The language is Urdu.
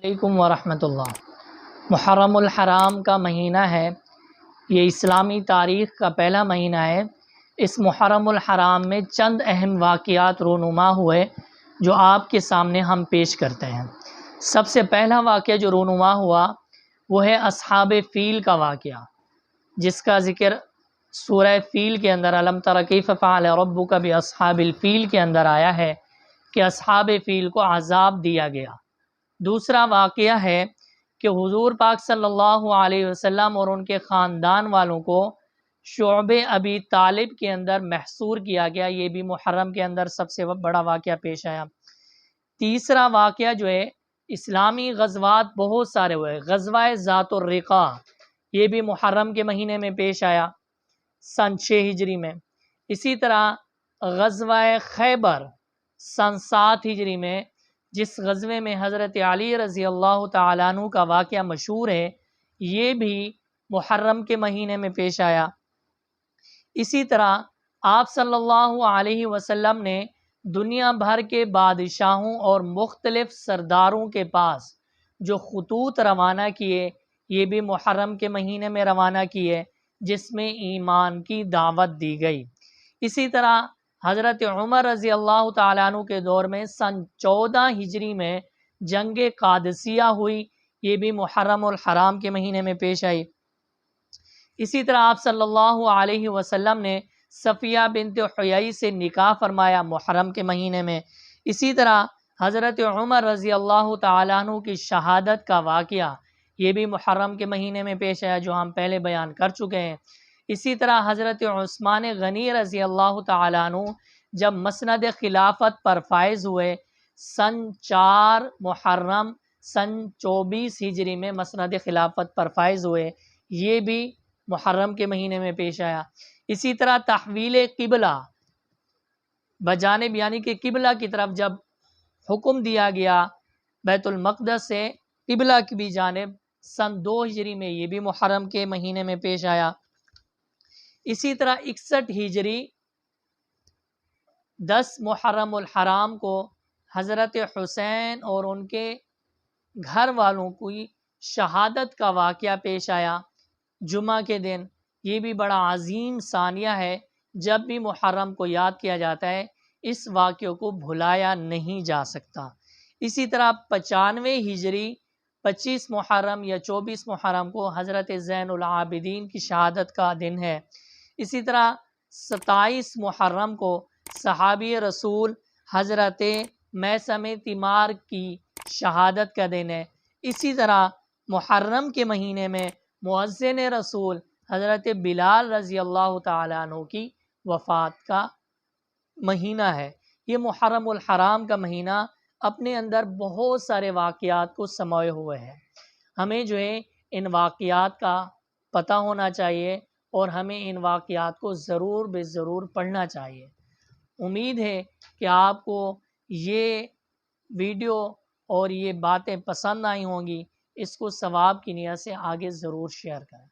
علیکم ورحمۃ اللہ۔ محرم الحرام کا مہینہ ہے، یہ اسلامی تاریخ کا پہلا مہینہ ہے۔ اس محرم الحرام میں چند اہم واقعات رونما ہوئے جو آپ کے سامنے ہم پیش کرتے ہیں۔ سب سے پہلا واقعہ جو رونما ہوا وہ ہے اصحاب فیل کا واقعہ، جس کا ذکر سورہ فیل کے اندر الم تر کیف فعل ربک باصحاب الفیل کے اندر آیا ہے کہ اصحاب فیل کو عذاب دیا گیا۔ دوسرا واقعہ ہے کہ حضور پاک صلی اللہ علیہ وسلم اور ان کے خاندان والوں کو شعب ابی طالب کے اندر محصور کیا گیا، یہ بھی محرم کے اندر سب سے بڑا واقعہ پیش آیا۔ تیسرا واقعہ جو ہے، اسلامی غزوات بہت سارے ہوئے، غزوہ ذات الرقاع یہ بھی محرم کے مہینے میں پیش آیا سن 6 ہجری میں۔ اسی طرح غزوہ خیبر سن 7 ہجری میں، جس غزوے میں حضرت علی رضی اللہ تعالیٰ عنہ کا واقعہ مشہور ہے، یہ بھی محرم کے مہینے میں پیش آیا۔ اسی طرح آپ صلی اللہ علیہ وسلم نے دنیا بھر کے بادشاہوں اور مختلف سرداروں کے پاس جو خطوط روانہ کیے، یہ بھی محرم کے مہینے میں روانہ کیے، جس میں ایمان کی دعوت دی گئی۔ اسی طرح حضرت عمر رضی اللہ تعالیٰ عنہ کے دور میں سن 14 ہجری میں جنگ قادسیہ ہوئی، یہ بھی محرم الحرام کے مہینے میں پیش آئی۔ اسی طرح آپ صلی اللہ علیہ وسلم نے صفیہ بنت حیی سے نکاح فرمایا محرم کے مہینے میں۔ اسی طرح حضرت عمر رضی اللہ تعالیٰ عنہ کی شہادت کا واقعہ، یہ بھی محرم کے مہینے میں پیش آیا، جو ہم پہلے بیان کر چکے ہیں۔ اسی طرح حضرت عثمان غنی رضی اللہ تعالیٰ عنہ جب مسند خلافت پر فائز ہوئے سن 4 محرم سن 24 ہجری میں مسند خلافت پر فائز ہوئے، یہ بھی محرم کے مہینے میں پیش آیا۔ اسی طرح تحویل قبلہ بجانب یعنی کہ قبلہ کی طرف جب حکم دیا گیا بیت المقدس سے قبلہ کی بھی جانب سن 2 ہجری میں، یہ بھی محرم کے مہینے میں پیش آیا۔ اسی طرح 61 ہجری 10 محرم الحرام کو حضرت حسین اور ان کے گھر والوں کی شہادت کا واقعہ پیش آیا جمعہ کے دن، یہ بھی بڑا عظیم ثانیہ ہے۔ جب بھی محرم کو یاد کیا جاتا ہے، اس واقعے کو بھلایا نہیں جا سکتا۔ اسی طرح 95 ہجری 25 محرم یا 24 محرم کو حضرت زین العابدین کی شہادت کا دن ہے۔ اسی طرح 27 محرم کو صحابی رسول حضرت میثم تیمار کی شہادت کا دن ہے۔ اسی طرح محرم کے مہینے میں مؤذن رسول حضرت بلال رضی اللہ تعالیٰ عنہ کی وفات کا مہینہ ہے۔ یہ محرم الحرام کا مہینہ اپنے اندر بہت سارے واقعات کو سموئے ہوئے ہے۔ ہمیں جو ہے ان واقعات کا پتہ ہونا چاہیے اور ہمیں ان واقعات کو ضرور بے ضرور پڑھنا چاہیے۔ امید ہے کہ آپ کو یہ ویڈیو اور یہ باتیں پسند آئی ہوں گی۔ اس کو ثواب کی نیت سے آگے ضرور شیئر کریں۔